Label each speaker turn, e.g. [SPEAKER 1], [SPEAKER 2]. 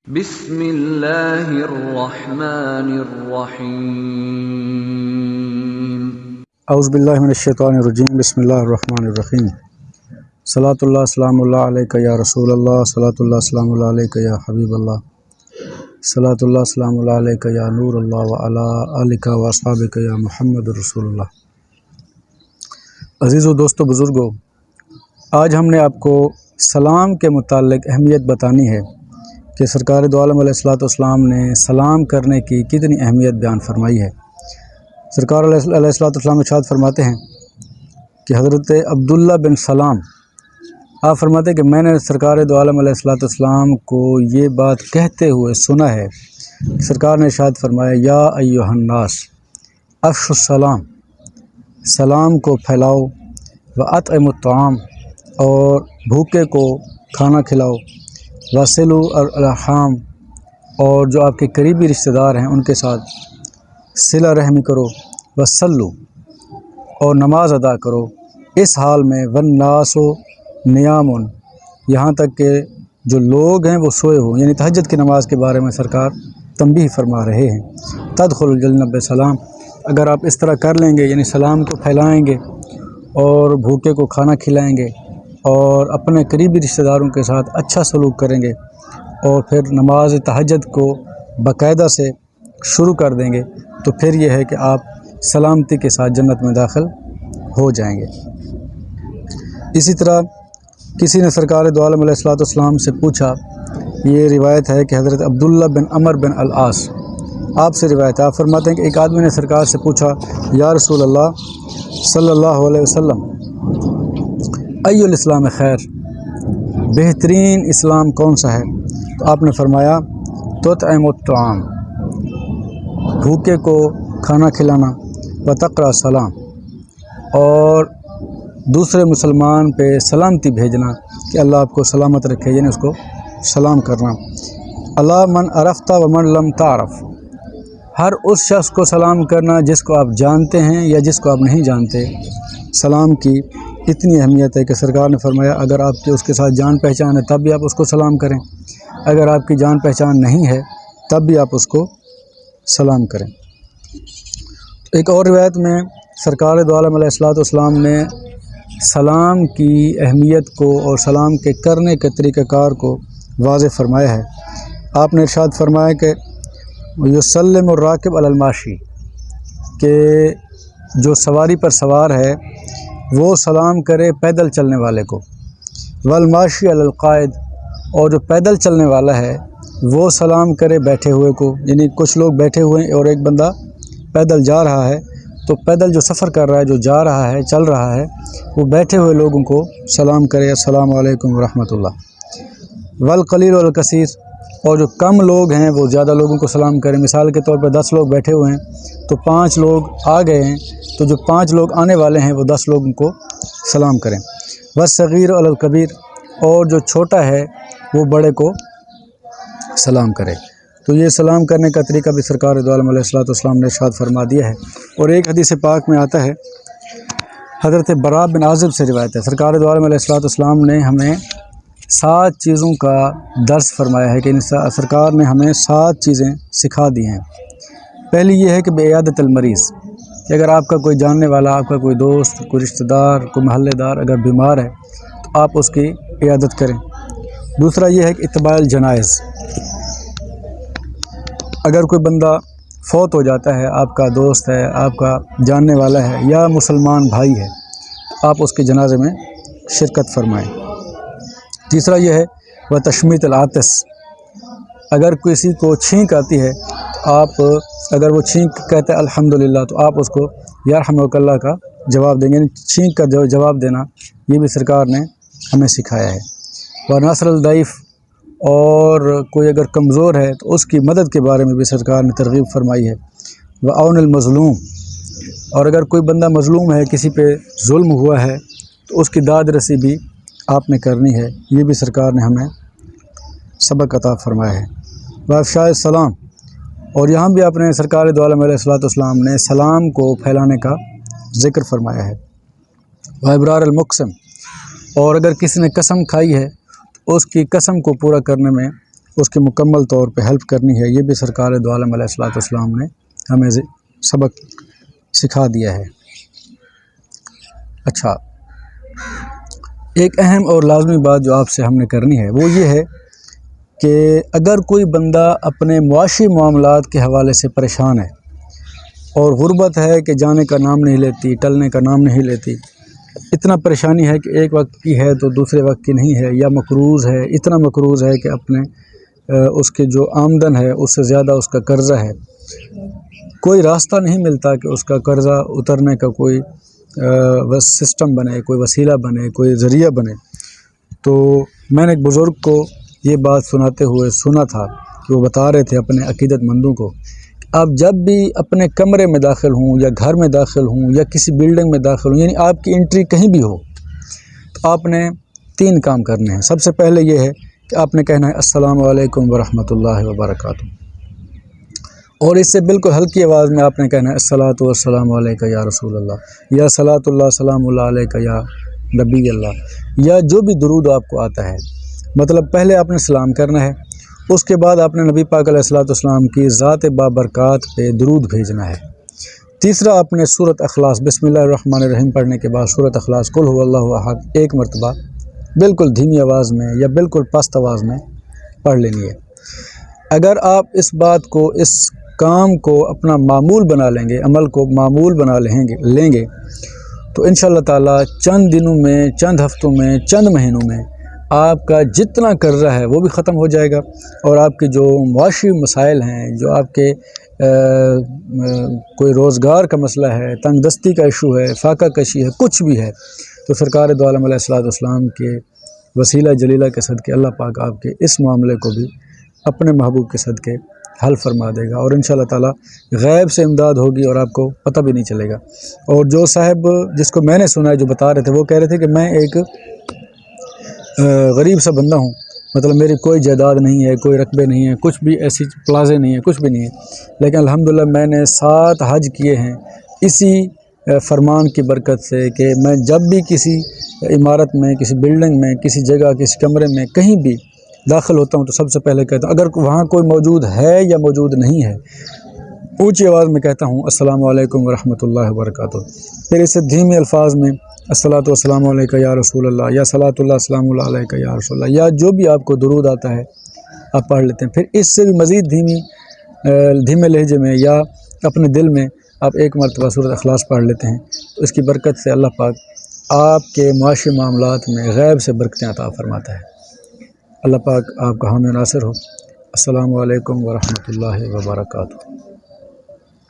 [SPEAKER 1] بسم اللہ الرحمن الرحیم۔
[SPEAKER 2] اعوذ باللہ من الشیطان الرجیم، بسم اللہ الرحمن الرحیم۔ صلاۃ اللہ سلام اللہ علیک یا رسول اللہ، صلاۃ اللہ سلام اللہ علیک یا حبیب اللہ، صلاۃ اللہ سلام اللہ علیک یا نور اللہ وعلی آلک و اصحابک یا محمد رسول اللہ۔ عزیز و دوستو بزرگو، آج ہم نے آپ کو سلام کے متعلق اہمیت بتانی ہے کہ سرکار دو عالم علیہ السلام نے سلام کرنے کی کتنی اہمیت بیان فرمائی ہے۔ سرکار علیہ السلام ارشاد فرماتے ہیں کہ حضرت عبداللہ بن سلام آپ فرماتے ہیں کہ میں نے سرکار دو عالم علیہ السلام کو یہ بات کہتے ہوئے سنا ہے کہ سرکار نے ارشاد فرمایا، یا ایھا الناس افشوا السلام، سلام کو پھیلاؤ، واطعموا الطعام، اور بھوکے کو کھانا کھلاؤ، وصلوا الارحام، اور جو آپ کے قریبی رشتہ دار ہیں ان کے ساتھ صلہ رحمی کرو، وصلوا، اور نماز ادا کرو اس حال میں، والناس نیام، یہاں تک کہ جو لوگ ہیں وہ سوئے ہوں، یعنی تہجد کی نماز کے بارے میں سرکار تنبیہ فرما رہے ہیں۔ تدخل الجنہ بسلام، اگر آپ اس طرح کر لیں گے، یعنی سلام کو پھیلائیں گے اور بھوکے کو کھانا کھلائیں گے اور اپنے قریبی رشتہ داروں کے ساتھ اچھا سلوک کریں گے اور پھر نماز تہجد کو باقاعدہ سے شروع کر دیں گے، تو پھر یہ ہے کہ آپ سلامتی کے ساتھ جنت میں داخل ہو جائیں گے۔ اسی طرح کسی نے سرکار دو عالم علیہ السلام سے پوچھا، یہ روایت ہے کہ حضرت عبداللہ بن عمر بن العاص آپ سے روایت ہے، آپ فرماتے ہیں کہ ایک آدمی نے سرکار سے پوچھا، یا رسول اللہ صلی اللہ علیہ وسلم، ای الاسلام خیر، بہترین اسلام کون سا ہے؟ تو آپ نے فرمایا، تطعم الطعام، بھوکے کو کھانا کھلانا، وتقرأ السلام، اور دوسرے مسلمان پہ سلامتی بھیجنا کہ اللہ آپ کو سلامت رکھے، یعنی اس کو سلام کرنا۔ الا من عرفت ومن لم تعرف، ہر اس شخص کو سلام کرنا جس کو آپ جانتے ہیں یا جس کو آپ نہیں جانتے۔ سلام کی اتنی اہمیت ہے کہ سرکار نے فرمایا، اگر آپ کی اس کے ساتھ جان پہچان ہے تب بھی آپ اس کو سلام کریں، اگر آپ کی جان پہچان نہیں ہے تب بھی آپ اس کو سلام کریں۔ ایک اور روایت میں سرکار دو عالم علیہ السلام نے سلام کی اہمیت کو اور سلام کے کرنے کے طریقہ کار کو واضح فرمایا ہے۔ آپ نے ارشاد فرمایا کہ یسلم الراکب علی الماشی، کہ جو سواری پر سوار ہے وہ سلام کرے پیدل چلنے والے کو، والماشی علی القائد، اور جو پیدل چلنے والا ہے وہ سلام کرے بیٹھے ہوئے کو، یعنی کچھ لوگ بیٹھے ہوئے ہیں اور ایک بندہ پیدل جا رہا ہے، تو پیدل جو سفر کر رہا ہے، جو جا رہا ہے، چل رہا ہے، وہ بیٹھے ہوئے لوگوں کو سلام کرے، السلام علیکم ورحمۃ اللہ۔ والقلیل والکثیر، اور جو کم لوگ ہیں وہ زیادہ لوگوں کو سلام کریں، مثال کے طور پر 10 لوگ بیٹھے ہوئے ہیں تو 5 لوگ آ گئے ہیں، تو جو 5 لوگ آنے والے ہیں وہ 10 لوگوں کو سلام کریں۔ والصغیر علی الکبیر، اور جو چھوٹا ہے وہ بڑے کو سلام کرے۔ تو یہ سلام کرنے کا طریقہ بھی سرکار دو عالم علیہ السلام نے ارشاد فرما دیا ہے۔ اور ایک حدیث پاک میں آتا ہے، حضرت براء بن عازب سے روایت ہے، سرکار دو عالم علیہ السلام نے ہمیں 7 چیزوں کا درس فرمایا ہے، کہ سرکار نے ہمیں 7 چیزیں سکھا دی ہیں۔ پہلی یہ ہے کہ بعیادت المریض، کہ اگر آپ کا کوئی جاننے والا، آپ کا کوئی دوست، کوئی رشتہ دار، کوئی محلے دار اگر بیمار ہے تو آپ اس کی عیادت کریں۔ دوسرا یہ ہے کہ اتباع الجنائز، اگر کوئی بندہ فوت ہو جاتا ہے، آپ کا دوست ہے، آپ کا جاننے والا ہے یا مسلمان بھائی ہے، تو آپ اس کے جنازے میں شرکت فرمائیں۔ تیسرا یہ ہے وہ تشمیت العاطس، اگر کسی کو چھینک آتی ہے تو آپ اگر وہ چھینک کہتے ہیں الحمدللہ، تو آپ اس کو یرحمک اللہ کا جواب دیں گے، یعنی چھینک کا جواب دینا، یہ بھی سرکار نے ہمیں سکھایا ہے۔ ونصر الضعیف، اور کوئی اگر کمزور ہے تو اس کی مدد کے بارے میں بھی سرکار نے ترغیب فرمائی ہے۔ وعون المظلوم، اور اگر کوئی بندہ مظلوم ہے، کسی پہ ظلم ہوا ہے تو اس کی داد رسی بھی آپ نے کرنی ہے، یہ بھی سرکار نے ہمیں سبق عطا فرمایا ہے۔ وافشاء السلام، اور یہاں بھی اپنے سرکار دو عالم علیہ السلام نے سلام کو پھیلانے کا ذکر فرمایا ہے۔ وابرار المقسم، اور اگر کسی نے قسم کھائی ہے تو اس کی قسم کو پورا کرنے میں اس کی مکمل طور پہ ہیلپ کرنی ہے، یہ بھی سرکار دو عالم علیہ الصلوۃ والسلام نے ہمیں سبق سکھا دیا ہے۔ اچھا، ایک اہم اور لازمی بات جو آپ سے ہم نے کرنی ہے وہ یہ ہے کہ اگر کوئی بندہ اپنے معاشی معاملات کے حوالے سے پریشان ہے اور غربت ہے کہ جانے کا نام نہیں لیتی، ٹلنے کا نام نہیں لیتی، اتنا پریشانی ہے کہ ایک وقت کی ہے تو دوسرے وقت کی نہیں ہے، یا مقروض ہے، اتنا مقروض ہے کہ اپنے اس کے جو آمدن ہے اس سے زیادہ اس کا قرضہ ہے، کوئی راستہ نہیں ملتا کہ اس کا قرضہ اترنے کا کوئی سسٹم بنے، کوئی وسیلہ بنے، کوئی ذریعہ بنے۔ تو میں نے ایک بزرگ کو یہ بات سناتے ہوئے سنا تھا کہ وہ بتا رہے تھے اپنے عقیدت مندوں کو، آپ جب بھی اپنے کمرے میں داخل ہوں یا گھر میں داخل ہوں یا کسی بلڈنگ میں داخل ہوں، یعنی آپ کی انٹری کہیں بھی ہو، تو آپ نے 3 کام کرنے ہیں۔ سب سے پہلے یہ ہے کہ آپ نے کہنا ہے السلام علیکم ورحمۃ اللہ وبرکاتہ، اور اس سے بالکل ہلکی آواز میں آپ نے کہنا ہے الصلاۃ والسلام علیک یا رسول اللہ، یا صلاۃ اللہ سلام اللہ علیک یا نبی اللہ، یا جو بھی درود آپ کو آتا ہے۔ مطلب پہلے آپ نے سلام کرنا ہے، اس کے بعد آپ نے نبی پاک علیہ الصلوۃ والسلام کی ذات بابرکات پہ درود بھیجنا ہے۔ تیسرا، آپ نے سورۃ اخلاص بسم اللہ الرحمن الرحیم پڑھنے کے بعد سورۃ اخلاص قل هو اللہ احد 1 مرتبہ بالکل دھیمی آواز میں یا بالکل پست آواز میں پڑھ لینی ہے۔ اگر آپ اس بات کو، اس کام کو اپنا معمول بنا لیں گے، عمل کو معمول بنا لیں گے تو انشاءاللہ تعالی چند دنوں میں، چند ہفتوں میں، چند مہینوں میں آپ کا جتنا قرضہ ہے وہ بھی ختم ہو جائے گا، اور آپ کے جو معاشی مسائل ہیں، جو آپ کے کوئی روزگار کا مسئلہ ہے، تنگ دستی کا ایشو ہے، فاقہ کشی ہے، کچھ بھی ہے، تو سرکار دو عالم علیہ الصلوۃ والسلام کے وسیلہ جلیلہ کے صدقے اللہ پاک آپ کے اس معاملے کو بھی اپنے محبوب کے صدقے حل فرما دے گا، اور انشاءاللہ تعالی غیب سے امداد ہوگی اور آپ کو پتہ بھی نہیں چلے گا۔ اور جو صاحب جس کو میں نے سنا ہے جو بتا رہے تھے، وہ کہہ رہے تھے کہ میں ایک غریب سا بندہ ہوں، مطلب میری کوئی جائیداد نہیں ہے، کوئی رقبے نہیں ہے، کچھ بھی ایسی پلازے نہیں ہیں، کچھ بھی نہیں ہے، لیکن الحمدللہ میں نے 7 حج کیے ہیں اسی فرمان کی برکت سے کہ میں جب بھی کسی عمارت میں، کسی بلڈنگ میں، کسی جگہ، کسی کمرے میں کہیں بھی داخل ہوتا ہوں تو سب سے پہلے کہتا ہوں، اگر وہاں کوئی موجود ہے یا موجود نہیں ہے، اونچی آواز میں کہتا ہوں السلام علیکم ورحمۃ اللہ وبرکاتہ، پھر اسے دھیمے الفاظ میں الصلاۃ والسلام علیک یا رسول اللہ، یا صلاۃ اللہ السلام علیک یا رسول اللہ، یا جو بھی آپ کو درود آتا ہے آپ پڑھ لیتے ہیں۔ پھر اس سے بھی مزید دھیمے لہجے میں یا اپنے دل میں آپ 1 مرتبہ سورۃ اخلاص پڑھ لیتے ہیں، تو اس کی برکت سے اللہ پاک آپ کے معاشی معاملات میں غیب سے برکتیں عطا فرماتا ہے۔ اللہ پاک آپ کا حامی ناصر ہو۔ السلام علیکم ورحمۃ اللہ وبرکاتہ۔